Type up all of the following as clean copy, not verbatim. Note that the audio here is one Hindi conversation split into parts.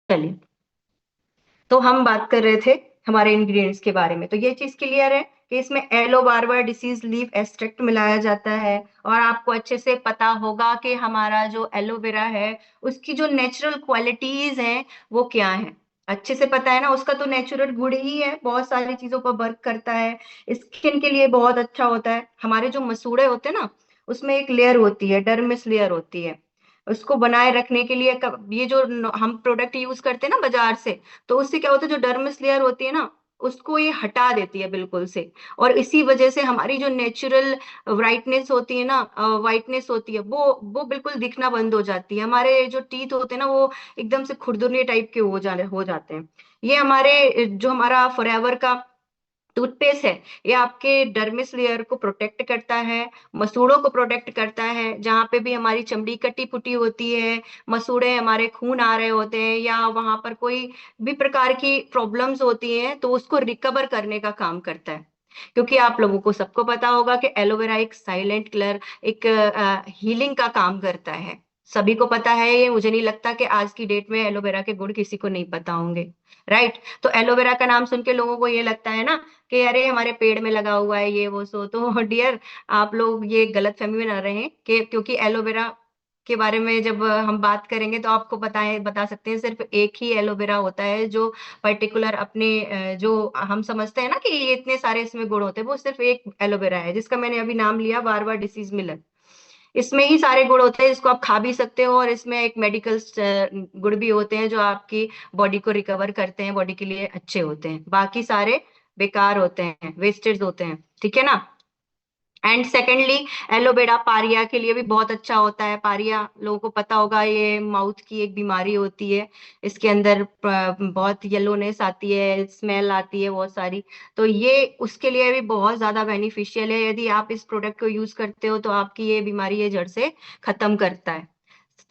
चलिए, तो हम बात कर रहे थे हमारे इंग्रेडिएंट्स के बारे में। तो ये चीज क्लियर है कि इसमें aloe barbadensis leaf extract मिलाया जाता है। और आपको अच्छे से पता होगा कि हमारा जो एलोवेरा है उसकी जो नेचुरल क्वालिटीज हैं वो क्या है। अच्छे से पता है ना, उसका तो नेचुरल गुड ही है, बहुत सारी चीजों पर वर्क करता है। स्किन के लिए बहुत अच्छा होता है। हमारे जो मसूड़े होते हैं ना, उसमें एक लेयर होती है, डर्मिस लेयर होती है। उसको बनाए रखने के लिए ये जो हम प्रोडक्ट यूज करते हैं ना बाजार से, तो उससे क्या होता है, जो डर्मिस लेयर होती है ना, उसको ये हटा देती है बिल्कुल से। और इसी वजह से हमारी जो नेचुरल ब्राइटनेस होती है ना, वाइटनेस होती है, वो बिल्कुल दिखना बंद हो जाती है। हमारे जो टीथ होते हैं ना, वो एकदम से खुरदुरे टाइप के हो जाते हैं। ये हमारे जो हमारा फॉरएवर का टूथपेस्ट है, ये आपके डर्मिस लेयर को प्रोटेक्ट करता है, मसूड़ों को प्रोटेक्ट करता है। जहां पे भी हमारी चमड़ी कटी पुटी होती है, मसूड़े हमारे खून आ रहे होते हैं, या वहां पर कोई भी प्रकार की प्रॉब्लम्स होती हैं, तो उसको रिकवर करने का काम करता है। क्योंकि आप लोगों को सबको पता होगा कि एलोवेरा एक साइलेंट किलर, एक हीलिंग का काम करता है। सभी को पता है ये, मुझे नहीं लगता कि आज की डेट में एलोवेरा के गुण किसी को नहीं पता होंगे। राइट। तो एलोवेरा का नाम सुन के लोगों को ये लगता है ना कि अरे हमारे पेड़ में लगा हुआ है ये वो सो। तो डियर, आप लोग ये गलत फहमी में ना रहें कि क्योंकि एलोवेरा के बारे में जब हम बात करेंगे तो आपको बता सकते हैं सिर्फ एक ही एलोवेरा होता है जो पर्टिकुलर अपने जो हम समझते हैं ना कि ये इतने सारे इसमें गुण होते हैं, वो सिर्फ एक एलोवेरा है जिसका मैंने अभी नाम लिया, बार बार डिसीज मिलन। इसमें ही सारे गुण होते हैं, इसको आप खा भी सकते हो, और इसमें एक मेडिकल गुण भी होते हैं जो आपकी बॉडी को रिकवर करते हैं, बॉडी के लिए अच्छे होते हैं। बाकी सारे बेकार होते हैं, वेस्टेज होते हैं। ठीक है ना। एंड सेकेंडली, एलोवेरा पारिया के लिए भी बहुत अच्छा होता है। पारिया लोगों को पता होगा, ये माउथ की एक बीमारी होती है। इसके अंदर बहुत येलोनेस आती है, स्मेल आती है बहुत सारी। तो ये उसके लिए भी बहुत ज्यादा बेनिफिशियल है। यदि आप इस प्रोडक्ट को यूज करते हो तो आपकी ये बीमारी ये जड़ से खत्म करता है।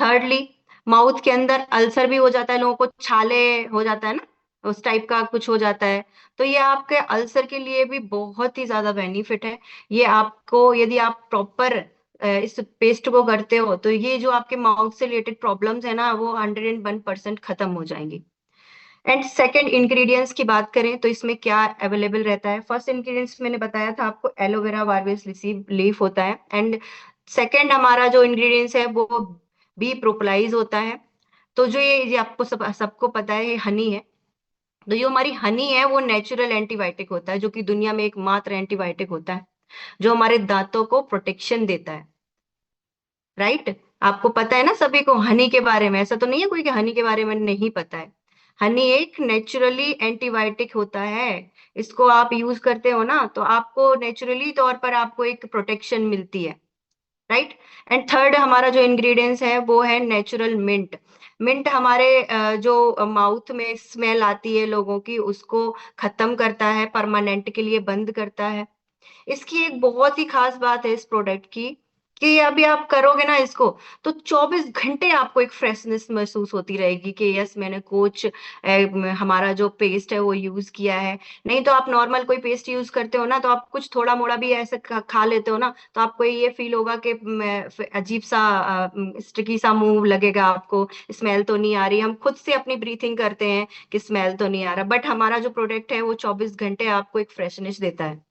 थर्डली, माउथ के अंदर अल्सर भी हो जाता है, लोगों को छाले हो जाता है ना, उस टाइप का कुछ हो जाता है। तो ये आपके अल्सर के लिए भी बहुत ही ज्यादा बेनिफिट है। ये आपको, यदि आप प्रॉपर इस पेस्ट को करते हो, तो ये जो आपके माउथ से रिलेटेड प्रॉब्लम्स है ना, वो 101% खत्म हो जाएंगी। एंड सेकेंड इंग्रेडिएंट्स की बात करें तो इसमें क्या अवेलेबल रहता है। फर्स्ट इंग्रेडिएंट्स मैंने बताया था आपको, एलोवेरा बारबेस लीफ होता है। एंड सेकेंड हमारा जो इंग्रेडिएंट्स है वो बी प्रोपलाइज होता है। तो जो ये आपको सबको पता है, ये हनी है। तो जो हमारी हनी है वो नेचुरल एंटीबायोटिक होता है, जो कि दुनिया में एकमात्र एंटीबायोटिक होता है जो हमारे दांतों को प्रोटेक्शन देता है। राइट। आपको पता है ना सभी को हनी के बारे में, ऐसा तो नहीं है कोई कि हनी के बारे में नहीं पता है। हनी एक नेचुरली एंटीबायोटिक होता है। इसको आप यूज करते हो ना, तो आपको नेचुरली तौर पर आपको एक प्रोटेक्शन मिलती है। राइट। एंड थर्ड हमारा जो इंग्रेडिएंट्स है वो है नेचुरल मिंट। मिंट हमारे जो माउथ में स्मेल आती है लोगों की, उसको खत्म करता है, परमानेंट के लिए बंद करता है। इसकी एक बहुत ही खास बात है इस प्रोडक्ट की, कि अभी आप करोगे ना इसको, तो 24 घंटे आपको एक फ्रेशनेस महसूस होती रहेगी कि यस मैंने कुछ हमारा जो पेस्ट है वो यूज किया है। नहीं तो आप नॉर्मल कोई पेस्ट यूज करते हो ना, तो आप कुछ थोड़ा मोड़ा भी ऐसे खा लेते हो ना, तो आपको ये फील होगा कि अजीब सा स्टिकी सा मुंह लगेगा आपको, स्मेल तो नहीं आ रही। हम खुद से अपनी ब्रीथिंग करते हैं कि स्मेल तो नहीं आ रहा, बट हमारा जो प्रोडक्ट है वो 24 घंटे आपको एक फ्रेशनेस देता है।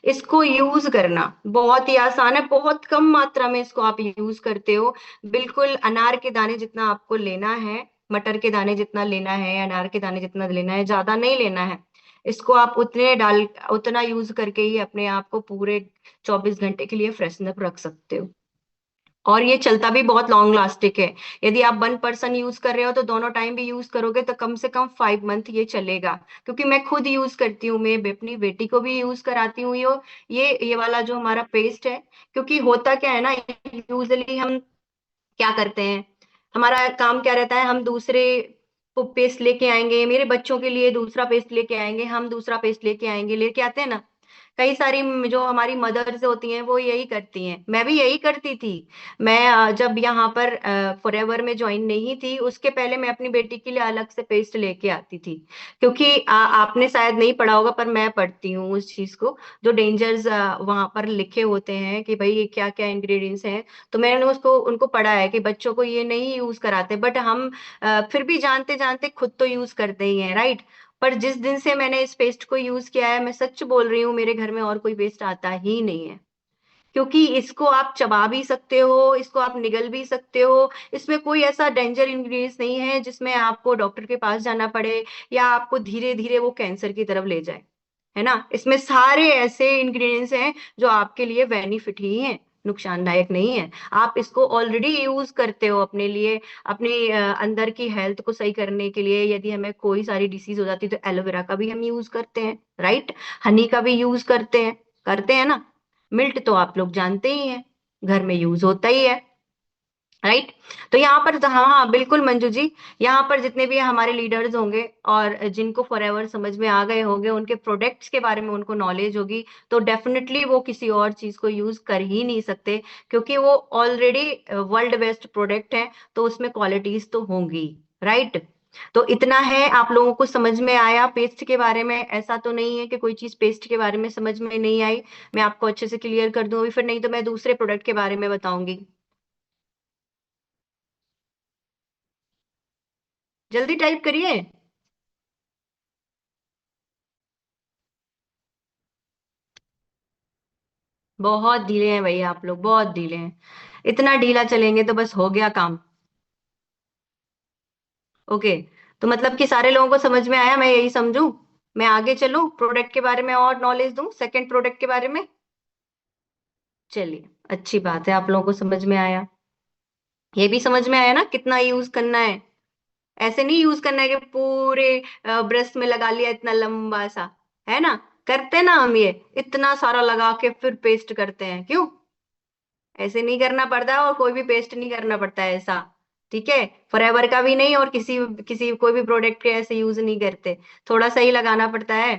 इसको यूज करना बहुत ही आसान है, बहुत कम मात्रा में इसको आप यूज करते हो। बिल्कुल अनार के दाने जितना आपको लेना है, मटर के दाने जितना लेना है, अनार के दाने जितना लेना है, ज्यादा नहीं लेना है। इसको आप उतना यूज करके ही अपने आप को पूरे 24 घंटे के लिए फ्रेशनर रख सकते हो। और ये चलता भी बहुत लॉन्ग लास्टिक है। यदि आप 1 पर्सन यूज कर रहे हो तो दोनों टाइम भी यूज करोगे तो कम से कम 5 मंथ ये चलेगा। क्योंकि मैं खुद यूज करती हूँ, मैं अपनी बेटी को भी यूज कराती हूँ ये वाला जो हमारा पेस्ट है। क्योंकि होता क्या है ना, यूजली हम क्या करते हैं, हमारा काम क्या रहता है, हम दूसरे को पेस्ट लेके आएंगे, मेरे बच्चों के लिए दूसरा पेस्ट लेके आएंगे, हम दूसरा पेस्ट लेके आएंगे, लेके आते हैं ना। कई सारी जो हमारी मदर्स होती हैं वो यही करती हैं, मैं भी यही करती थी। मैं जब यहाँ पर फॉरएवर में ज्वाइन नहीं थी उसके पहले मैं अपनी बेटी के लिए अलग से पेस्ट लेके आती थी, क्योंकि आपने शायद नहीं पढ़ा होगा पर मैं पढ़ती हूँ उस चीज को, जो डेंजर्स वहां पर लिखे होते हैं कि भाई ये क्या क्या इंग्रेडिएंट्स हैं। तो मैंने उसको उनको पढ़ा है कि बच्चों को ये नहीं यूज कराते, बट हम फिर भी जानते जानते खुद तो यूज करते ही हैं, राइट। पर जिस दिन से मैंने इस पेस्ट को यूज किया है, मैं सच बोल रही हूँ, मेरे घर में और कोई पेस्ट आता ही नहीं है। क्योंकि इसको आप चबा भी सकते हो, इसको आप निगल भी सकते हो, इसमें कोई ऐसा डेंजर इंग्रेडिएंट्स नहीं है जिसमें आपको डॉक्टर के पास जाना पड़े या आपको धीरे धीरे वो कैंसर की तरफ ले जाए, है ना। इसमें सारे ऐसे इंग्रेडिएंट्स हैं जो आपके लिए बेनिफिट ही हैं, नुकसानदायक नहीं है। आप इसको ऑलरेडी यूज करते हो अपने लिए, अपने अंदर की हेल्थ को सही करने के लिए। यदि हमें कोई सारी डिसीज हो जाती है तो एलोवेरा का भी हम यूज करते हैं, राइट। हनी का भी यूज करते हैं ना। मिल्ट तो आप लोग जानते ही हैं, घर में यूज होता ही है, राइट। तो यहाँ पर हाँ हाँ बिल्कुल मंजू जी, यहाँ पर जितने भी हमारे लीडर्स होंगे और जिनको फॉरएवर समझ में आ गए होंगे, उनके प्रोडक्ट्स के बारे में उनको नॉलेज होगी, तो डेफिनेटली वो किसी और चीज को यूज कर ही नहीं सकते, क्योंकि वो ऑलरेडी वर्ल्ड बेस्ट प्रोडक्ट है, तो उसमें क्वालिटीज तो होंगी, राइट। तो इतना है, आप लोगों को समझ में आया पेस्ट के बारे में? ऐसा तो नहीं है कि कोई चीज पेस्ट के बारे में समझ में नहीं आई, मैं आपको अच्छे से क्लियर कर दूं अभी, फिर नहीं तो मैं दूसरे प्रोडक्ट के बारे में बताऊंगी। जल्दी टाइप करिए। बहुत ढीले हैं भैया आप लोग, बहुत ढीले हैं। इतना ढीला चलेंगे तो बस हो गया काम। ओके, तो मतलब कि सारे लोगों को समझ में आया, मैं यही समझूं? मैं आगे चलूं, प्रोडक्ट के बारे में और नॉलेज दूं, सेकंड प्रोडक्ट के बारे में? चलिए, अच्छी बात है, आप लोगों को समझ में आया। ये भी समझ में आया ना कितना यूज करना है। ऐसे नहीं यूज करना है कि पूरे ब्रेस्ट में लगा लिया इतना लंबा सा, है ना। करते ना हम ये, इतना सारा लगा के फिर पेस्ट करते हैं, क्यों? ऐसे नहीं करना पड़ता, और कोई भी पेस्ट नहीं करना पड़ता है ऐसा, ठीक है। फॉरएवर का भी नहीं, और किसी किसी कोई भी प्रोडक्ट के ऐसे यूज नहीं करते। थोड़ा सा ही लगाना पड़ता है,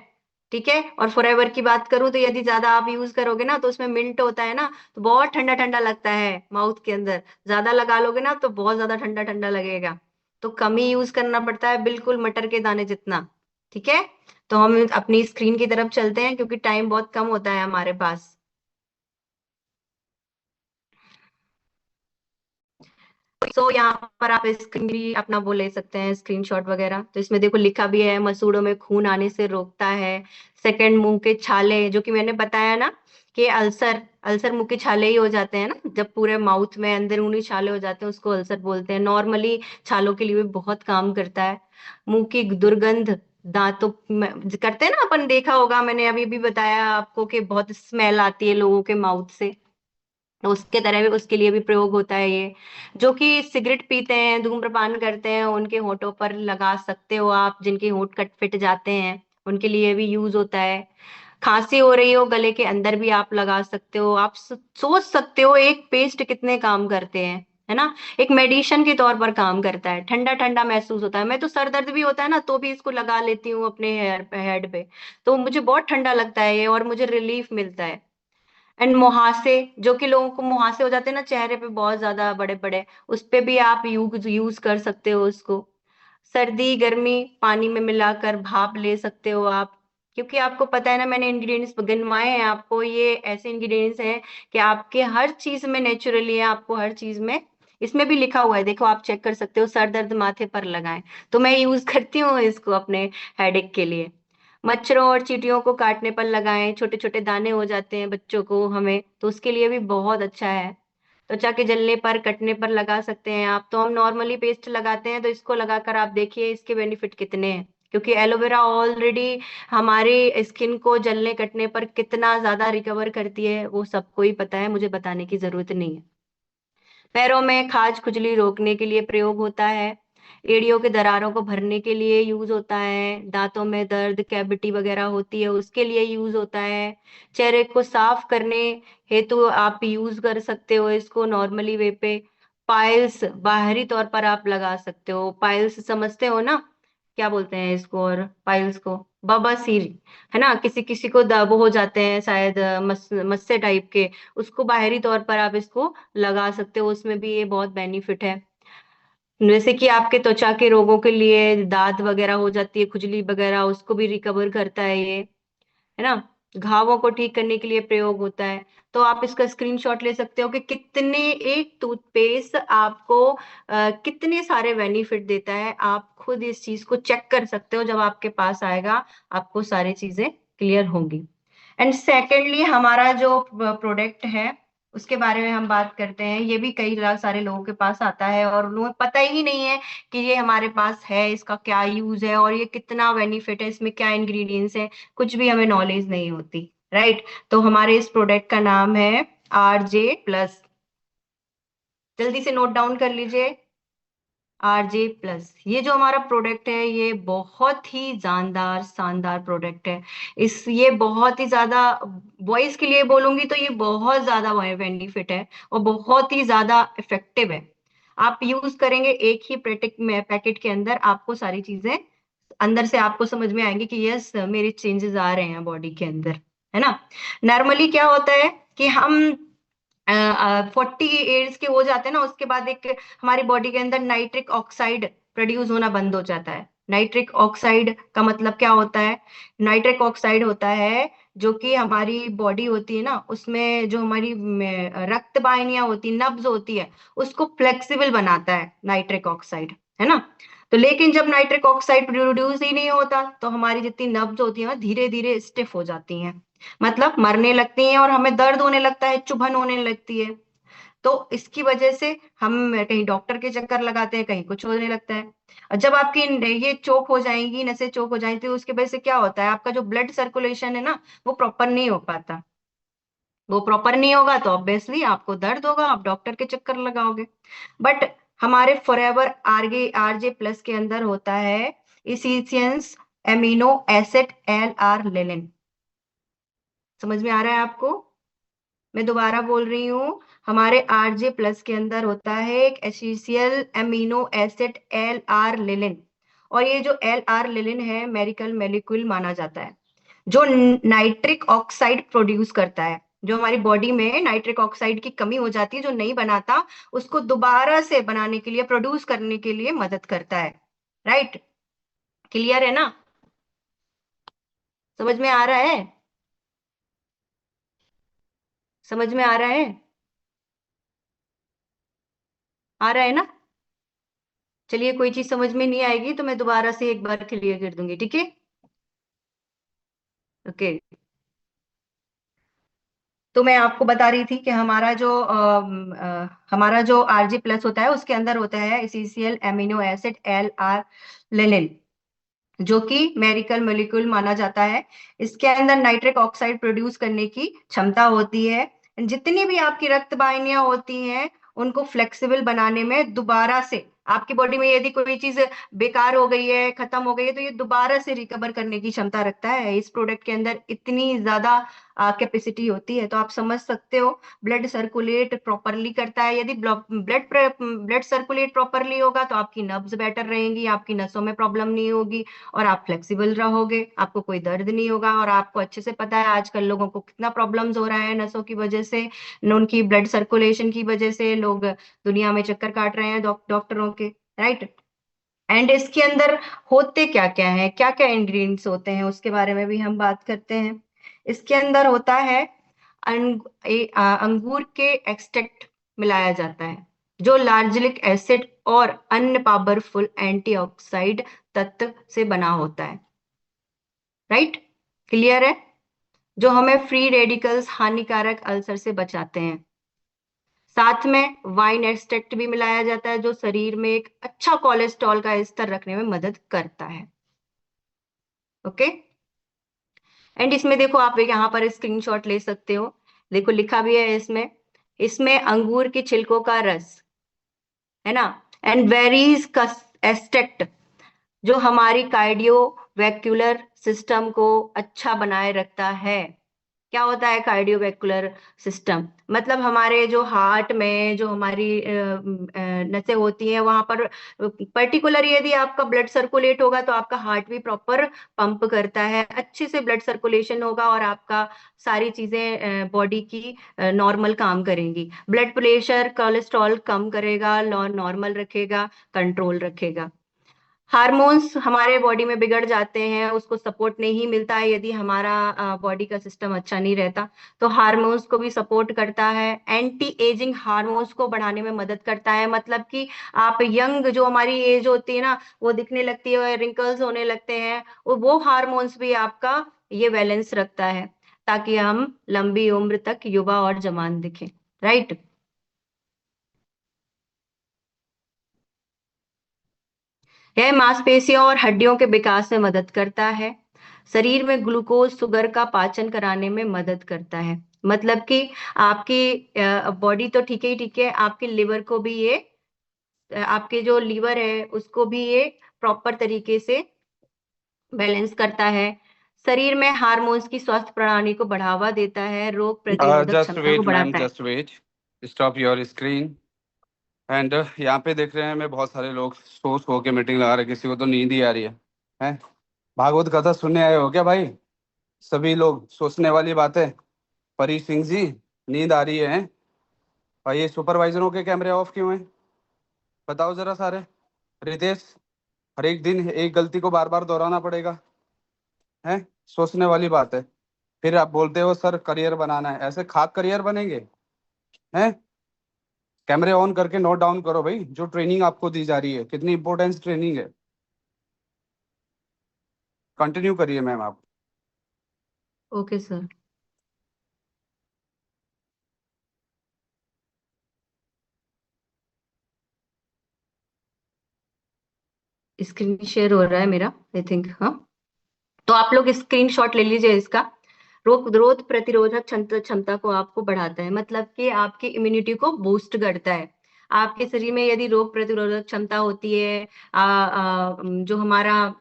ठीक है। और फॉरएवर की बात करूं तो यदि ज्यादा आप यूज करोगे ना, तो उसमें मिंट होता है ना, तो बहुत ठंडा ठंडा लगता है माउथ के अंदर। ज्यादा लगा लोगे ना तो बहुत ज्यादा ठंडा ठंडा लगेगा। तो कम ही यूज करना पड़ता है, बिल्कुल मटर के दाने जितना, ठीक है। तो हम अपनी स्क्रीन की तरफ चलते हैं, क्योंकि टाइम बहुत कम होता है हमारे पास। सो यहाँ पर आप स्क्रीन भी अपना वो ले सकते हैं, स्क्रीनशॉट वगैरह। तो इसमें देखो लिखा भी है, मसूड़ों में खून आने से रोकता है। सेकंड, मुंह के छाले, जो कि मैंने बताया ना कि अल्सर, अल्सर मुंह के छाले ही हो जाते हैं ना, जब पूरे माउथ में अंदरूनी छाले हो जाते हैं उसको अल्सर बोलते हैं। नॉर्मली छालों के लिए भी बहुत काम करता है। मुंह की दुर्गंध, दांतों करते हैं ना अपन, देखा होगा, मैंने अभी भी बताया आपको कि बहुत स्मेल आती है लोगों के माउथ से, तो उसके तरह भी, उसके लिए भी प्रयोग होता है ये। जो कि सिगरेट पीते हैं, धूम्रपान करते हैं, उनके होठों पर लगा सकते हो आप, जिनके होठ कट फिट जाते हैं उनके लिए भी यूज होता है। खांसी हो रही हो, गले के अंदर भी आप लगा सकते हो। आप सोच सकते हो एक पेस्ट कितने काम करते हैं, है ना। एक मेडिसिन के तौर पर काम करता है, ठंडा ठंडा महसूस होता है। मैं तो सर दर्द भी होता है ना तो भी इसको लगा लेती हूँ अपने हेड पे, तो मुझे बहुत ठंडा लगता है ये, और मुझे रिलीफ मिलता है। एंड मुहासे, जो कि लोगों को मुहासे हो जाते हैं ना चेहरे पे बहुत ज्यादा बड़े बड़े, उस पे भी आप यूज यूज कर सकते हो उसको। सर्दी गर्मी, पानी में मिलाकर भाप ले सकते हो आप। क्योंकि आपको पता है ना, मैंने इंग्रेडिएंट्स गिनवाए हैं आपको, ये ऐसे इंग्रेडिएंट्स हैं कि आपके हर चीज में नेचुरली है, आपको हर चीज में। इसमें भी लिखा हुआ है, देखो आप चेक कर सकते हो, सर दर्द माथे पर लगाएं। तो मैं यूज करती हूँ इसको अपने हेडेक के लिए। मच्छरों और चींटियों को काटने पर लगाएं, छोटे छोटे दाने हो जाते हैं बच्चों को, हमें तो उसके लिए भी बहुत अच्छा है। त्वचा के जलने पर, कटने पर लगा सकते हैं आप। तो हम नॉर्मली पेस्ट लगाते हैं, तो इसको लगाकर आप देखिए इसके बेनिफिट कितने हैं। क्योंकि एलोवेरा ऑलरेडी हमारी स्किन को जलने कटने पर कितना ज्यादा रिकवर करती है, वो सबको ही पता है, मुझे बताने की जरूरत नहीं है। पैरों में खाज खुजली रोकने के लिए प्रयोग होता है। एड़ियों के दरारों को भरने के लिए यूज होता है। दांतों में दर्द, कैविटी वगैरह होती है उसके लिए यूज होता है। चेहरे को साफ करने हेतु आप यूज कर सकते हो इसको नॉर्मली वे पे। पाइल्स, बाहरी तौर पर आप लगा सकते हो। पाइल्स समझते हो ना, क्या बोलते हैं इसको, और पाइल्स को, बवासीर, है ना, किसी किसी को वो हो जाते हैं शायद मस्से टाइप के, उसको बाहरी तौर पर आप इसको लगा सकते हो, उसमें भी ये बहुत बेनिफिट है। जैसे कि आपके त्वचा के रोगों के लिए, दाद वगैरह हो जाती है, खुजली वगैरह, उसको भी रिकवर करता है ये, है ना। घावों को ठीक करने के लिए प्रयोग होता है। तो आप इसका स्क्रीनशॉट ले सकते हो कि कितने, एक टूथपेस्ट आपको कितने सारे बेनिफिट देता है। आप खुद इस चीज को चेक कर सकते हो, जब आपके पास आएगा आपको सारी चीजें क्लियर होंगी। एंड सेकेंडली, हमारा जो प्रोडक्ट है उसके बारे में हम बात करते हैं। ये भी कई सारे लोगों के पास आता है और उन्हें पता ही नहीं है कि ये हमारे पास है, इसका क्या यूज है और ये कितना बेनिफिट है, इसमें क्या इंग्रेडिएंट्स है, कुछ भी हमें नॉलेज नहीं होती, राइट। तो हमारे इस प्रोडक्ट का नाम है RJ+। जल्दी से नोट डाउन कर लीजिए, RJ+। ये जो हमारा प्रोडक्ट है ये बहुत ही जानदार शानदार प्रोडक्ट है। ये बहुत ही ज्यादा, वॉइस के लिए बोलूंगी तो ये बहुत ज्यादा बेनिफिट है और बहुत ही ज्यादा इफेक्टिव है। आप यूज करेंगे एक ही पैकेट के अंदर, आपको सारी चीजें अंदर से आपको समझ में आएंगे कि यस, मेरे चेंजेस आ रहे हैं बॉडी के अंदर, है ना। नॉर्मली क्या होता है कि हम 40 एज के हो जाते हैं ना, उसके बाद एक हमारी बॉडी के अंदर नाइट्रिक ऑक्साइड प्रोड्यूस होना बंद हो जाता है। नाइट्रिक ऑक्साइड का मतलब क्या होता है? नाइट्रिक ऑक्साइड होता है जो कि हमारी बॉडी होती है ना, उसमें जो हमारी रक्त वाहिनियां होती, नब्ज होती है, उसको फ्लेक्सिबल बनाता है नाइट्रिक ऑक्साइड, है ना। तो लेकिन जब नाइट्रिक ऑक्साइड प्रोड्यूस ही नहीं होता तो हमारी जितनी नब्ज होती है धीरे धीरे स्टिफ हो जाती हैं, मतलब मरने लगती हैं और हमें दर्द होने लगता है, चुभन होने लगती है। तो इसकी वजह से हम कहीं डॉक्टर के चक्कर लगाते हैं, कहीं कुछ होने लगता है। और जब आपकी ये चोक हो जाएंगी, नसें चोक हो जाएंगी, तो उसके वजह से क्या होता है, आपका जो ब्लड सर्कुलेशन है ना वो प्रॉपर नहीं हो पाता। वो प्रॉपर नहीं होगा तो ऑब्वियसली आपको दर्द होगा, आप डॉक्टर के चक्कर लगाओगे। बट हमारे फॉरएवर RJ+ के अंदर होता है इसेंशियल्स एमिनो एसिड LR-लेनिन। समझ में आ रहा है आपको? मैं दोबारा बोल रही हूँ, हमारे RJ+ के अंदर होता है एक एसेंशियल एमिनो एसिड LR-लेनिन। और ये जो LR-लेनिन है मेडिकल मॉलिक्यूल माना जाता है, जो नाइट्रिक ऑक्साइड प्रोड्यूस करता है। जो हमारी बॉडी में नाइट्रिक ऑक्साइड की कमी हो जाती है, जो नहीं बनाता, उसको दोबारा से बनाने के लिए, प्रोड्यूस करने के लिए मदद करता है, राइट। क्लियर है ना? समझ में आ रहा है? समझ में आ रहा है? आ रहा है ना? चलिए, कोई चीज समझ में नहीं आएगी तो मैं दोबारा से एक बार क्लियर कर दूंगी, ठीक है? ओके। तो मैं आपको बता रही थी कि हमारा जो RJ+ होता है उसके अंदर होता है इसेंशियल एमिनो एसिड LR-लेनिन, जो कि मेडिकल मॉलिक्यूल माना जाता है। इसके अंदर नाइट्रिक ऑक्साइड प्रोड्यूस करने की क्षमता होती है। जितनी भी आपकी रक्त वाहिनियां होती हैं उनको फ्लेक्सिबल बनाने में, दोबारा से आपकी बॉडी में यदि कोई चीज बेकार हो गई है, खत्म हो गई है, तो ये दोबारा से रिकवर करने की क्षमता रखता है। इस प्रोडक्ट के अंदर इतनी ज्यादा कैपेसिटी होती है, तो आप समझ सकते हो। ब्लड सर्कुलेट प्रॉपरली करता है। यदि ब्लड सर्कुलेट प्रॉपरली होगा तो आपकी नब्ज बेटर रहेंगी, आपकी नसों में प्रॉब्लम नहीं होगी और आप फ्लेक्सिबल रहोगे, आपको कोई दर्द नहीं होगा। और आपको अच्छे से पता है आजकल लोगों को कितना प्रॉब्लम्स हो रहा है नसों की वजह से, उनकी ब्लड सर्कुलेशन की वजह से लोग दुनिया में चक्कर काट रहे हैं डॉक्टरों के, राइट। एंड इसके अंदर होते क्या क्या है, क्या क्या इंग्रेडिएंट्स होते हैं, उसके बारे में भी हम बात करते हैं। इसके अंदर होता है अंगूर के एक्सट्रैक्ट मिलाया जाता है, जो लार्जिलिक एसिड और अन्य पावरफुल एंटीऑक्साइड तत्व से बना होता है, राइट। क्लियर है? जो हमें फ्री रेडिकल्स, हानिकारक अल्सर से बचाते हैं। साथ में वाइन एक्सट्रैक्ट भी मिलाया जाता है, जो शरीर में एक अच्छा कोलेस्ट्रॉल का स्तर रखने में मदद करता है। ओके। एंड इसमें देखो, आप यहाँ पर स्क्रीनशॉट ले सकते हो, देखो लिखा भी है इसमें। इसमें अंगूर के छिलकों का रस, है ना, एंड बेरीज का एक्सट्रैक्ट, जो हमारी कार्डियोवैस्कुलर सिस्टम को अच्छा बनाए रखता है। क्या होता है कार्डियोवैस्कुलर सिस्टम? मतलब हमारे जो हार्ट में जो हमारी नसें होती हैं वहां पर पर्टिकुलर यदि आपका ब्लड सर्कुलेट होगा तो आपका हार्ट भी प्रॉपर पंप करता है, अच्छे से ब्लड सर्कुलेशन होगा और आपका सारी चीजें बॉडी की नॉर्मल काम करेंगी। ब्लड प्रेशर, कोलेस्ट्रॉल कम करेगा, नॉर्मल रखेगा, कंट्रोल रखेगा। हार्मोन्स हमारे बॉडी में बिगड़ जाते हैं, उसको सपोर्ट नहीं मिलता है यदि हमारा बॉडी का सिस्टम अच्छा नहीं रहता, तो हार्मोन्स को भी सपोर्ट करता है। एंटी एजिंग हार्मोन्स को बढ़ाने में मदद करता है, मतलब कि आप यंग जो हमारी एज होती है ना वो दिखने लगती है, रिंकल्स होने लगते हैं, वो हार्मोन्स भी आपका ये बैलेंस रखता है ताकि हम लंबी उम्र तक युवा और जवान दिखें। राइट। यह मांसपेशियों और हड्डियों के विकास में मदद करता है। शरीर में ग्लूकोज शुगर का पाचन कराने में मदद करता है। मतलब कि आपकी बॉडी तो ठीक है ही ठीक है, आपके लिवर को भी ये आपके जो लीवर है उसको भी ये प्रॉपर तरीके से बैलेंस करता है। शरीर में हार्मोन्स की स्वस्थ प्रणाली को बढ़ावा देता है, रोग प्रतिरोधक जस्ट क्षमता को वेट मैम, बढ़ाता है। Just wait, stop your screen. And यहाँ पे देख रहे हैं मैं बहुत सारे लोग सो के मीटिंग लगा रहे हैं, किसी को तो नींद ही आ रही है हैं? भागवत कथा सुनने आए हो क्या भाई? सभी लोग सोचने वाली बातें। परी सिंह जी, नींद आ रही है? और ये सुपरवाइजरों के कैमरे ऑफ क्यों हैं? बताओ जरा सारे। रितेश, हर एक दिन एक गलती को बार बार दोहराना पड़ेगा? है? सोचने वाली बात है। फिर आप बोलते हो सर करियर बनाना है, ऐसे खाक करियर बनेंगे? हैं? कैमरे ऑन करके नोट डाउन करो भाई, जो ट्रेनिंग आपको दी जा रही है कितनी इंपॉर्टेंस ट्रेनिंग है। कंटिन्यू करिए मैम आप। Okay sir. स्क्रीन शेयर हो रहा है मेरा, आई थिंक। हाँ, तो आप लोग स्क्रीनशॉट ले लीजिए इसका। रोग रोग प्रतिरोधक क्षमता को आपको बढ़ाता है, मतलब कि आपकी इम्यूनिटी को बूस्ट करता है। आपके शरीर में यदि रोग प्रतिरोधक क्षमता होती है, जो हमारा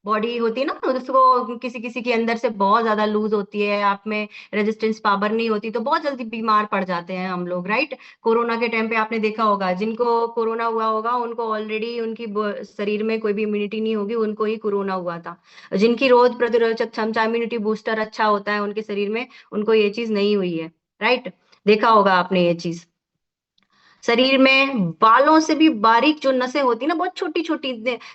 बॉडी होती है ना, उसको किसी किसी के अंदर से बहुत ज्यादा लूज होती है, आप में रेजिस्टेंस पावर नहीं होती, तो बहुत जल्दी बीमार पड़ जाते हैं हम लोग। राइट। कोरोना के टाइम पे आपने देखा होगा, जिनको कोरोना हुआ होगा उनको ऑलरेडी उनकी शरीर में कोई भी इम्यूनिटी नहीं होगी, उनको ही कोरोना हुआ था। जिनकी रोग प्रतिरोधक क्षमता, इम्यूनिटी बूस्टर अच्छा होता है उनके शरीर में, उनको ये चीज नहीं हुई है। राइट। देखा होगा आपने ये चीज। शरीर में बालों से भी बारीक जो नसें होती है ना, बहुत छोटी छोटी,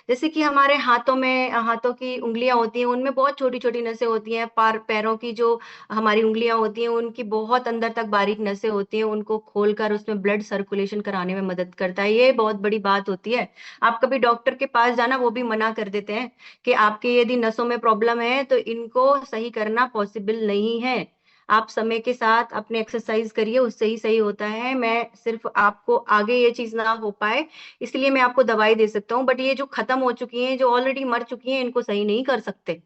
जैसे कि हमारे हाथों में, हाथों की उंगलियां होती हैं उनमें बहुत छोटी छोटी नसें होती हैं, पैरों की जो हमारी उंगलियां होती हैं उनकी बहुत अंदर तक बारीक नसें होती हैं, उनको खोलकर उसमें ब्लड सर्कुलेशन कराने में मदद करता है। ये बहुत बड़ी बात होती है। आप कभी डॉक्टर के पास जाना, वो भी मना कर देते हैं कि आपके यदि नसों में प्रॉब्लम है तो इनको सही करना पॉसिबल नहीं है। आप समय के साथ अपने एक्सरसाइज करिए, उससे ही सही होता है। मैं सिर्फ आपको आगे ये चीज ना हो पाए इसलिए मैं आपको दवाई दे सकता हूँ, बट ये जो खत्म हो चुकी हैं, जो ऑलरेडी मर चुकी हैं, इनको सही नहीं कर सकते।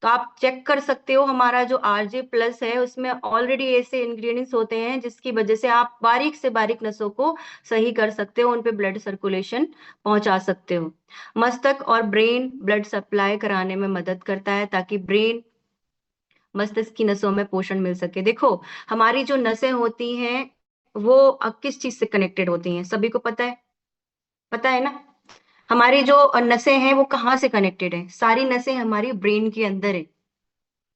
तो आप चेक कर सकते हो, हमारा जो आरजे प्लस है उसमें ऑलरेडी ऐसे इंग्रेडिएंट्स होते हैं जिसकी वजह से आप बारीक से बारीक नसों को सही कर सकते हो, उन पे ब्लड सर्कुलेशन पहुंचा सकते हो। मस्तिष्क और ब्रेन ब्लड सप्लाई कराने में मदद करता है ताकि ब्रेन मस्तिष्क की नसों में पोषण मिल सके। देखो, हमारी जो नसें होती हैं वो किस चीज से कनेक्टेड होती हैं, सभी को पता है? पता है ना? हमारी जो नसें हैं वो कहाँ से कनेक्टेड है? सारी नसें हमारी ब्रेन के अंदर है।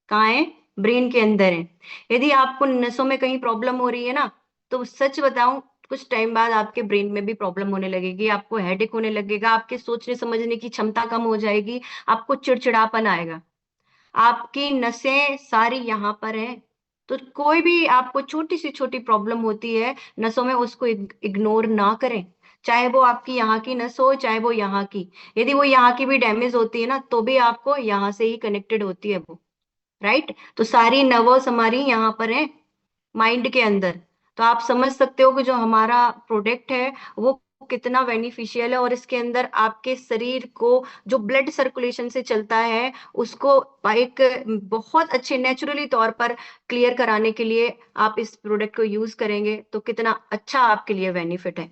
कहाँ है? ब्रेन के अंदर है। यदि आपको नसों में कहीं प्रॉब्लम हो रही है ना, तो सच बताऊं, कुछ टाइम बाद आपके ब्रेन में भी प्रॉब्लम होने लगेगी, आपको हेडेक होने लगेगा, आपके सोचने समझने की क्षमता कम हो जाएगी, आपको चिड़चिड़ापन आएगा। आपकी नसें सारी यहाँ पर हैं। तो कोई भी आपको छोटी सी छोटी प्रॉब्लम होती है नसों में, उसको इग्नोर ना करें। चाहे वो आपकी यहाँ की नस हो, चाहे वो यहाँ की, यदि वो यहाँ की भी डैमेज होती है ना, तो भी आपको यहाँ से ही कनेक्टेड होती है वो। राइट। तो सारी नर्वस हमारी यहाँ पर है, माइंड के अंदर। तो आप समझ सकते हो कि जो हमारा प्रोडक्ट है वो कितना बेनिफिशियल है, और इसके अंदर आपके शरीर को जो ब्लड सर्कुलेशन से चलता है उसको एक बहुत अच्छे नेचुरली तौर पर क्लियर कराने के लिए आप इस प्रोडक्ट को यूज करेंगे तो कितना अच्छा आपके लिए बेनिफिट है।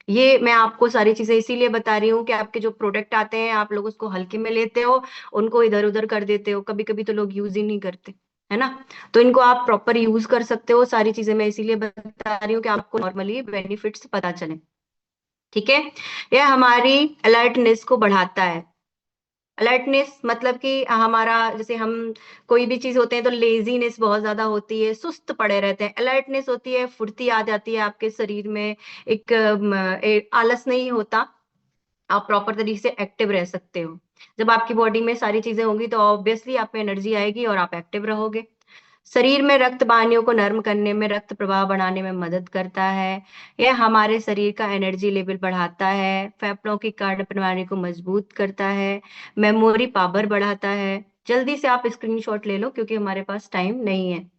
ये मैं आपको सारी चीजें इसीलिए बता रही हूँ कि आपके जो प्रोडक्ट आते हैं आप लोग उसको हल्के में लेते हो, उनको इधर उधर कर देते हो, कभी कभी तो लोग यूज ही नहीं करते। है ना। तो इनको आप प्रॉपर यूज कर सकते हो, सारी चीजें मैं इसीलिए बता रही हूँ कि आपको नॉर्मली बेनिफिट्स पता चले। ठीक है। यह हमारी अलर्टनेस को बढ़ाता है। अलर्टनेस मतलब कि हमारा, जैसे हम कोई भी चीज होते हैं तो लेजीनेस बहुत ज्यादा होती है, सुस्त पड़े रहते हैं। अलर्टनेस होती है, फुर्ती आ जाती है आपके शरीर में, एक आलस नहीं होता, आप प्रॉपर तरीके से एक्टिव रह सकते हो। जब आपकी बॉडी में सारी चीजें होंगी तो ऑब्वियसली आप में एनर्जी आएगी और आप एक्टिव रहोगे। शरीर में रक्त वाहिनियों को नर्म करने में, रक्त प्रवाह बढ़ाने में मदद करता है। यह हमारे शरीर का एनर्जी लेवल बढ़ाता है, फेफड़ों की कार्य प्रणाली को मजबूत करता है, मेमोरी पावर बढ़ाता है। जल्दी से आप स्क्रीनशॉट ले लो क्योंकि हमारे पास टाइम नहीं है।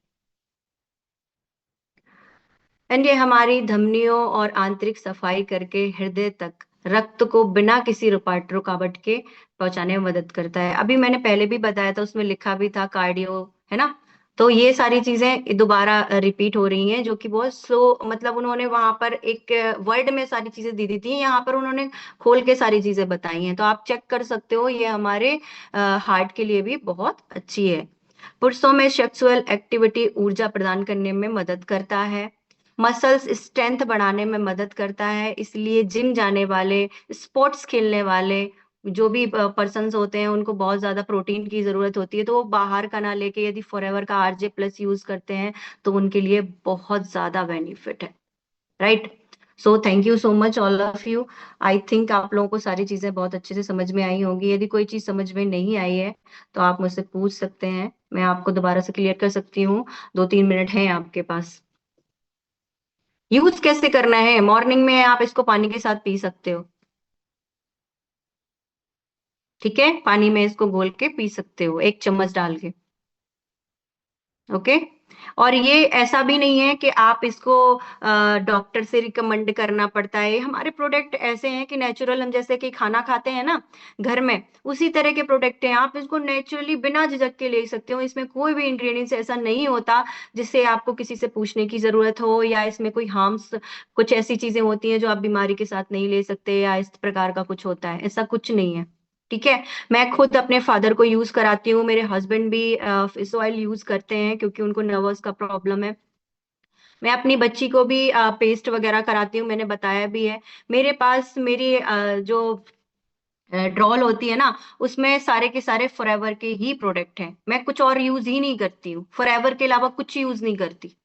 एंड ये हमारी धमनियों और आंतरिक सफाई करके हृदय तक रक्त को बिना किसी रुकावट के पहुंचाने में मदद करता है। अभी मैंने पहले भी बताया था, उसमें लिखा भी था कार्डियो, है ना। तो ये सारी चीजें दोबारा रिपीट हो रही हैं, जो कि बहुत स्लो, मतलब उन्होंने वहां पर एक वर्ड में सारी चीजें दी दी थी, यहाँ पर उन्होंने खोल के सारी चीजें बताई हैं, तो आप चेक कर सकते हो। ये हमारे हार्ट के लिए भी बहुत अच्छी है। पुरुषों में सेक्सुअल एक्टिविटी ऊर्जा प्रदान करने में मदद करता है, मसल्स स्ट्रेंथ बढ़ाने में मदद करता है। इसलिए जिम जाने वाले, स्पोर्ट्स खेलने वाले जो भी पर्सन्स होते हैं, उनको बहुत ज्यादा प्रोटीन की जरूरत होती है, तो वो बाहर का ना लेके यदि फॉरएवर का RJ+ यूज करते हैं तो उनके लिए बहुत ज्यादा बेनिफिट है। Right. So thank you so much all of you. I think आप लोगों को सारी चीजें बहुत अच्छे से समझ में आई होंगी। यदि कोई चीज समझ में नहीं आई है तो आप मुझसे पूछ सकते हैं, मैं आपको दोबारा से क्लियर कर सकती हूँ। 2-3 मिनट हैं आपके पास। यूज कैसे करना है, मॉर्निंग में आप इसको पानी के साथ पी सकते हो। ठीक है, पानी में इसको घोल के पी सकते हो, 1 चम्मच डाल के। ओके। और ये ऐसा भी नहीं है कि आप इसको डॉक्टर से रिकमेंड करना पड़ता है। हमारे प्रोडक्ट ऐसे हैं कि नेचुरल, हम जैसे कि खाना खाते हैं ना घर में, उसी तरह के प्रोडक्ट हैं। आप इसको नेचुरली बिना झिझक के ले सकते हो। इसमें कोई भी इंग्रेडिएंट्स ऐसा नहीं होता जिससे आपको किसी से पूछने की जरूरत हो, या इसमें कोई हार्म्स, कुछ ऐसी चीजें होती हैं जो आप बीमारी के साथ नहीं ले सकते, या इस प्रकार का कुछ होता है, ऐसा कुछ नहीं है। ठीक है। मैं खुद अपने फादर को यूज कराती हूँ, मेरे हस्बैंड भी फिश ऑयल यूज करते हैं क्योंकि उनको नर्वस का प्रॉब्लम है। मैं अपनी बच्ची को भी पेस्ट वगैरह कराती हूँ, मैंने बताया भी है। मेरे पास मेरी जो ड्रॉल होती है ना, उसमें सारे के सारे फॉरएवर के ही प्रोडक्ट हैं। मैं कुछ और यूज ही नहीं करती हूँ, फॉरएवर के अलावा कुछ यूज नहीं करती।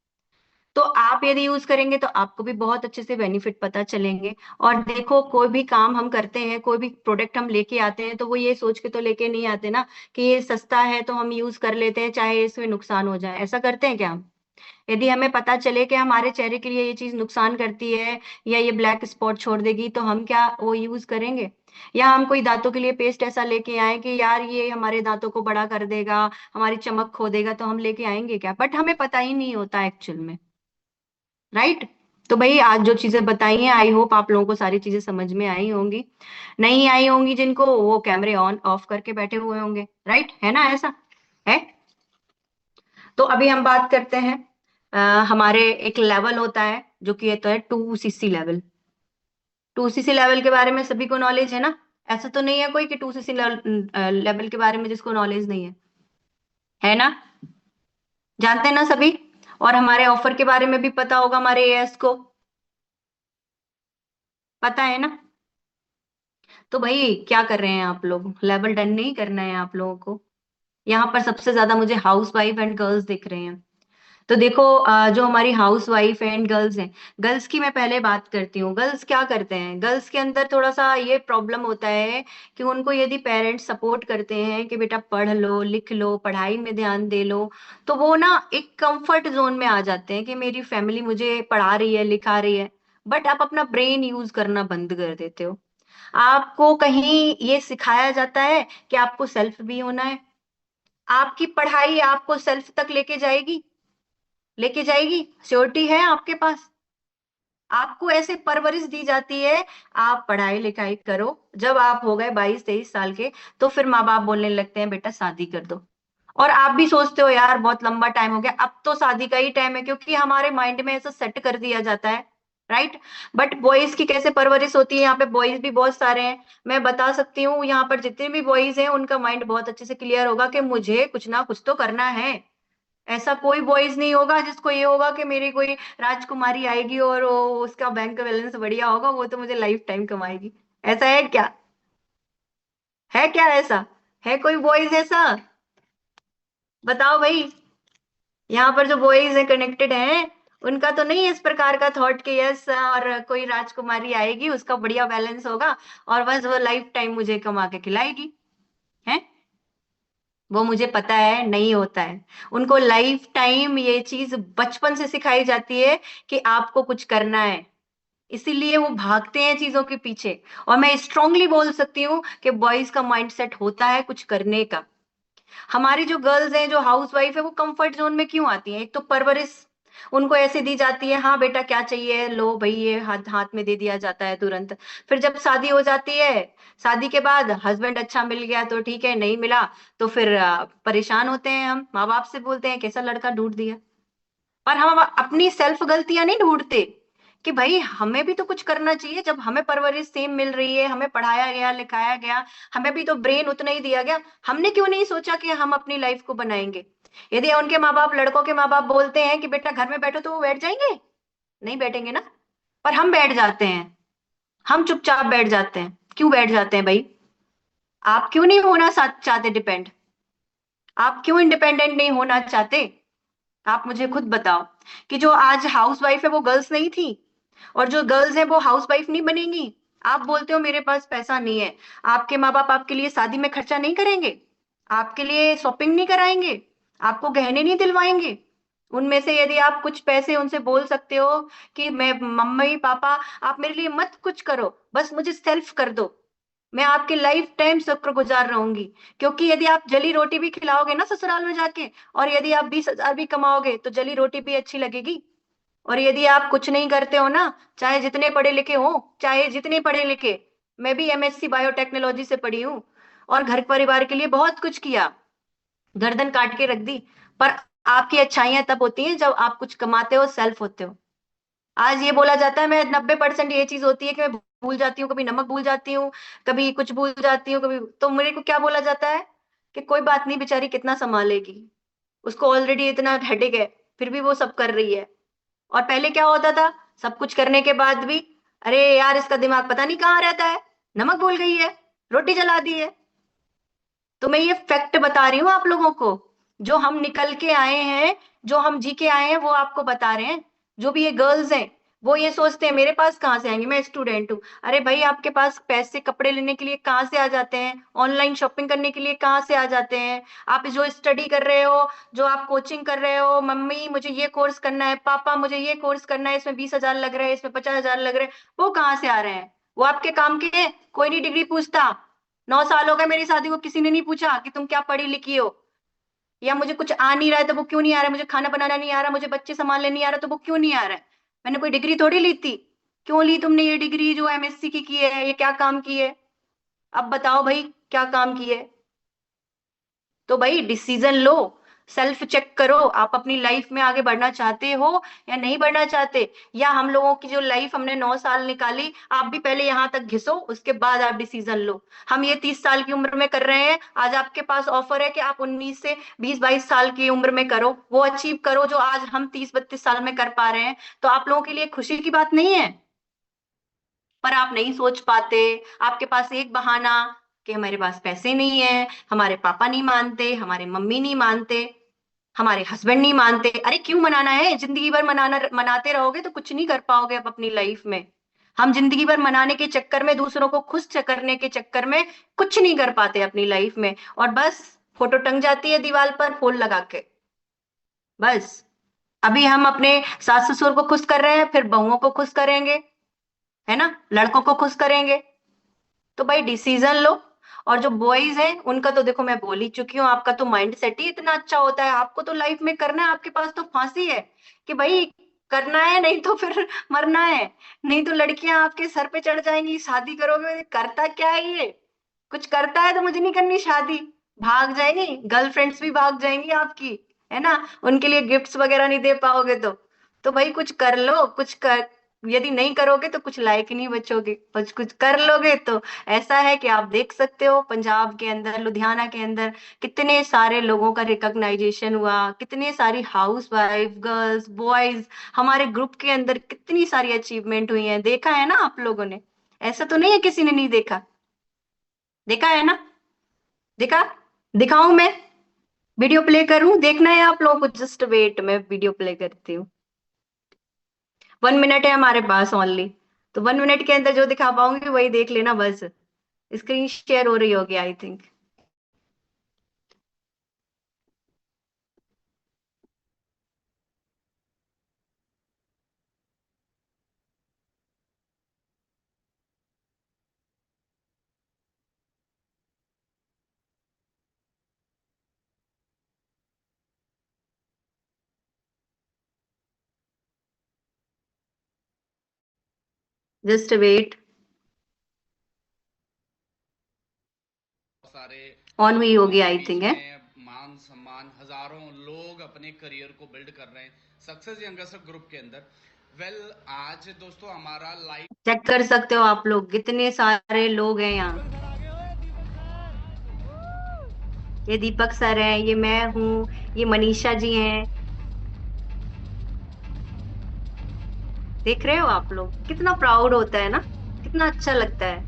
तो आप यदि यूज करेंगे तो आपको भी बहुत अच्छे से बेनिफिट पता चलेंगे। और देखो, कोई भी काम हम करते हैं, कोई भी प्रोडक्ट हम लेके आते हैं, तो वो ये सोच के तो लेके नहीं आते ना कि ये सस्ता है तो हम यूज कर लेते हैं चाहे इसमें नुकसान हो जाए। ऐसा करते हैं क्या हम? यदि हमें पता चले कि हमारे चेहरे के लिए ये चीज नुकसान करती है, या ये ब्लैक स्पॉट छोड़ देगी, तो हम क्या वो यूज करेंगे? या हम कोई दांतों के लिए पेस्ट ऐसा लेके आए कि यार ये हमारे दांतों को बड़ा कर देगा, हमारी चमक खो देगा, तो हम लेके आएंगे क्या? बट हमें पता ही नहीं होता एक्चुअल में। राइट। तो भाई, आज जो चीजें बताई हैं, आई होप आप लोगों को सारी चीजें समझ में आई होंगी। नहीं आई होंगी जिनको, वो कैमरे ऑन ऑफ करके बैठे हुए होंगे। राइट है ना, ऐसा है। तो अभी हम बात करते हैं, हमारे एक लेवल होता है जो कि होता है 2cc लेवल। 2cc लेवल के बारे में सभी को नॉलेज है ना? ऐसा तो नहीं है कोई कि 2cc लेवल के बारे में जिसको नॉलेज नहीं है ना? जानते हैं ना सभी? और हमारे ऑफर के बारे में भी पता होगा, हमारे एएस को पता है ना? तो भाई क्या कर रहे हैं आप लोग? लेवल डन नहीं करना है आप लोगों को? यहाँ पर सबसे ज्यादा मुझे हाउस वाइफ एंड गर्ल्स दिख रहे हैं। तो देखो, जो हमारी हाउस वाइफ एंड गर्ल्स हैं, गर्ल्स की मैं पहले बात करती हूँ। गर्ल्स क्या करते हैं? गर्ल्स के अंदर थोड़ा सा ये प्रॉब्लम होता है कि उनको यदि पेरेंट्स सपोर्ट करते हैं कि बेटा पढ़ लो, लिख लो, पढ़ाई में ध्यान दे लो, तो वो ना एक कंफर्ट जोन में आ जाते हैं कि मेरी फैमिली मुझे पढ़ा रही है, लिखा रही है। बट आप अपना ब्रेन यूज करना बंद कर देते हो। आपको कहीं ये सिखाया जाता है कि आपको सेल्फ भी होना है। आपकी पढ़ाई आपको सेल्फ तक लेके जाएगी? लेके जाएगी? श्योरिटी है आपके पास? आपको ऐसे परवरिश दी जाती है, आप पढ़ाई लिखाई करो। जब आप हो गए 22-23 साल के, तो फिर माँ बाप बोलने लगते हैं बेटा शादी कर दो। और आप भी सोचते हो यार बहुत लंबा टाइम हो गया, अब तो शादी का ही टाइम है, क्योंकि हमारे माइंड में ऐसा सेट कर दिया जाता है। राइट। बट बॉयज की कैसे परवरिश होती है? यहाँ पे बॉयज भी बहुत सारे हैं, मैं बता सकती हूँ। यहाँ पर जितने भी बॉयज हैं उनका माइंड बहुत अच्छे से क्लियर होगा कि मुझे कुछ ना कुछ तो करना है। ऐसा कोई बॉयज नहीं होगा जिसको ये होगा कि मेरी कोई राजकुमारी आएगी और उसका बैंक बैलेंस बढ़िया होगा, वो तो मुझे लाइफ टाइम कमाएगी। ऐसा है क्या? है क्या ऐसा? है कोई बॉयज ऐसा? बताओ भाई। यहाँ पर जो बॉयज है कनेक्टेड हैं, उनका तो नहीं है इस प्रकार का थॉट कि यस और कोई राजकुमारी आएगी, उसका बढ़िया बैलेंस होगा और बस वो लाइफ टाइम मुझे कमा के खिलाएगी। है? वो मुझे पता है नहीं होता है। उनको लाइफ टाइम ये चीज बचपन से सिखाई जाती है कि आपको कुछ करना है, इसीलिए वो भागते हैं चीजों के पीछे। और मैं स्ट्रांगली बोल सकती हूँ कि बॉयज का माइंडसेट होता है कुछ करने का। हमारी जो गर्ल्स हैं, जो हाउस वाइफ है, वो कंफर्ट जोन में क्यों आती हैं? एक तो परवरिश उनको ऐसे दी जाती है, हाँ बेटा क्या चाहिए, लो भाई ये हाथ हाथ में दे दिया जाता है तुरंत। फिर जब शादी हो जाती है, शादी के बाद हस्बैंड अच्छा मिल गया तो ठीक है, नहीं मिला तो फिर परेशान होते हैं। हम माँ बाप से बोलते हैं कैसा लड़का ढूंढ दिया। पर हम अपनी सेल्फ गलतियां नहीं ढूंढते कि भाई हमें भी तो कुछ करना चाहिए। जब हमें परवरिश सेम मिल रही है, हमें पढ़ाया गया लिखाया गया, हमें भी तो ब्रेन उतना ही दिया गया, हमने क्यों नहीं सोचा कि हम अपनी लाइफ को बनाएंगे? यदि उनके माँ बाप, लड़कों के माँ बाप बोलते हैं कि बेटा घर में बैठो, तो वो बैठ जाएंगे? नहीं बैठेंगे ना। पर हम बैठ जाते हैं, हम चुपचाप बैठ जाते हैं। क्यों बैठ जाते हैं भाई? आप क्यों नहीं होना चाहते डिपेंड? आप क्यों इंडिपेंडेंट नहीं होना चाहते? आप मुझे खुद बताओ कि जो आज हाउस वाइफ है वो गर्ल्स नहीं थी, और जो गर्ल्स है वो हाउस वाइफ नहीं बनेंगी। आप बोलते हो मेरे पास पैसा नहीं है, आपके माँ बाप आपके लिए शादी में खर्चा नहीं करेंगे, आपके लिए शॉपिंग नहीं कराएंगे, आपको गहने नहीं दिलवाएंगे? उनमें से यदि आप कुछ पैसे उनसे बोल सकते हो कि मैं, मम्मी पापा आप मेरे लिए मत कुछ करो, बस मुझे सेल्फ कर दो, मैं आपके लाइफ टाइम शुक्रगुजार रहूंगी। क्योंकि यदि आप जली रोटी भी खिलाओगे ना ससुराल में जाके, और यदि आप 20,000 भी कमाओगे, तो जली रोटी भी अच्छी लगेगी। और यदि आप कुछ नहीं करते हो ना, चाहे जितने पढ़े लिखे हो, चाहे जितने पढ़े लिखे, मैं भी एमएससी बायोटेक्नोलॉजी से पढ़ी हूँ और घर परिवार के लिए बहुत कुछ किया, गर्दन काट के रख दी। पर आपकी अच्छाइयां तब होती हैं जब आप कुछ कमाते हो, सेल्फ होते हो। आज ये बोला जाता है, मैं 90% ये चीज होती है कि मैं भूल जाती हूँ, कभी नमक भूल जाती हूँ, कभी कुछ भूल जाती हूँ, कभी तो मेरे को क्या बोला जाता है कि कोई बात नहीं, बेचारी कितना संभालेगी, उसको ऑलरेडी इतना हेडेक है, फिर भी वो सब कर रही है। और पहले क्या होता था, सब कुछ करने के बाद भी, अरे यार इसका दिमाग पता नहीं कहाँ रहता है, नमक भूल गई है, रोटी जला दी है। तो मैं ये फैक्ट बता रही हूँ आप लोगों को, जो हम निकल के आए हैं, जो हम जी के आए हैं, वो आपको बता रहे हैं। जो भी ये गर्ल्स हैं, वो ये सोचते हैं मेरे पास कहाँ से आएंगे, मैं स्टूडेंट हूँ। अरे भाई आपके पास पैसे कपड़े लेने के लिए कहाँ से आ जाते हैं, ऑनलाइन शॉपिंग करने के लिए कहाँ से आ जाते हैं? आप जो स्टडी कर रहे हो, जो आप कोचिंग कर रहे हो, मम्मी मुझे ये कोर्स करना है, पापा मुझे ये कोर्स करना है, इसमें 20,000 लग रहे हैं, इसमें 50,000 लग रहे हैं, वो कहाँ से आ रहे हैं? वो आपके काम के हैं? कोई नहीं डिग्री पूछता। 9 साल हो गए मेरी शादी को, किसी ने नहीं पूछा कि तुम क्या पढ़ी लिखी हो, या मुझे कुछ आ नहीं रहा है तो वो क्यों नहीं आ रहा है, मुझे खाना बनाना नहीं आ रहा, मुझे बच्चे संभालने नहीं आ रहा तो वो क्यों नहीं आ रहा है? मैंने कोई डिग्री थोड़ी ली थी। क्यों ली तुमने ये डिग्री जो एमएससी की है? ये क्या काम की है? अब बताओ भाई, क्या काम की है? तो भाई डिसीजन लो, सेल्फ चेक करो, आप अपनी लाइफ में आगे बढ़ना चाहते हो या नहीं बढ़ना चाहते। या हम लोगों की जो लाइफ हमने 9 साल निकाली, आप भी पहले यहां तक घिसो, उसके बाद आप डिसीजन लो। हम ये 30 साल की उम्र में कर रहे हैं, आज आपके पास ऑफर है कि आप 19 से 20-22 साल की उम्र में करो, वो अचीव करो जो आज हम 30-32 साल में कर पा रहे हैं। तो आप लोगों के लिए खुशी की बात नहीं है? पर आप नहीं सोच पाते। आपके पास एक बहाना कि हमारे पास पैसे नहीं है, हमारे पापा नहीं मानते, हमारे मम्मी नहीं मानते, हमारे हस्बैंड नहीं मानते। अरे क्यों मनाना है? जिंदगी भर मनाते रहोगे तो कुछ नहीं कर पाओगे आप अपनी लाइफ में। हम जिंदगी भर मनाने के चक्कर में, दूसरों को खुश करने के चक्कर में कुछ नहीं कर पाते अपनी लाइफ में, और बस फोटो टंग जाती है दीवार पर फूल लगा के, बस। अभी हम अपने सास ससुर को खुश कर रहे हैं, फिर बहुओं को खुश करेंगे, है ना, लड़कों को खुश करेंगे। तो भाई डिसीजन लो। और जो बॉयज हैं उनका तो देखो, मैं बोल ही चुकी हूँ, आपका तो माइंड सेट ही इतना अच्छा होता है, आपको तो लाइफ में करना है, आपके पास तो फांसी है कि भाई करना है, नहीं तो फिर मरना है। नहीं तो लड़कियां आपके सर पे चढ़ जाएंगी, शादी करोगे, करता क्या है ये? कुछ करता है तो मुझे नहीं करनी शादी, भाग जाएंगी, गर्लफ्रेंड्स भी भाग जाएंगी आपकी, है ना, उनके लिए गिफ्ट्स वगैरह नहीं दे पाओगे तो। भाई कुछ कर लो, कुछ कर, यदि नहीं करोगे तो कुछ लायक ही नहीं बचोगे, और कुछ कर लोगे तो ऐसा है कि आप देख सकते हो पंजाब के अंदर, लुधियाना के अंदर कितने सारे लोगों का रिकॉग्नाइजेशन हुआ, कितने सारी हाउस वाइफ, गर्ल्स, बॉयज, हमारे ग्रुप के अंदर कितनी सारी अचीवमेंट हुई है। देखा है ना आप लोगों ने? ऐसा तो नहीं है किसी ने नहीं देखा, देखा है ना? देखा? दिखाऊं मैं? वीडियो प्ले करूं? देखना है आप लोगों को? जस्ट वेट, मैं वीडियो प्ले करती हूँ। 1 मिनट है हमारे पास ओनली, तो 1 मिनट के अंदर जो दिखा पाऊंगी वही देख लेना बस। स्क्रीन शेयर हो रही होगी आई थिंक। जस्ट वेट, सारे ऑन हुई होगी उनके आई बीच थिंक है। में मान सम्मान, हजारों लोग अपने करियर को बिल्ड कर रहे हैं सक्सेस यंगस्टर ग्रुप के अंदर। वेल आज दोस्तों हमारा लाइव चेक कर सकते हो आप लोग, कितने सारे लोग हैं यहाँ। ये दीपक सर हैं, ये मैं हूँ, ये मनीषा जी हैं। देख रहे हो आप लोग? कितना प्राउड होता है ना, कितना अच्छा लगता है।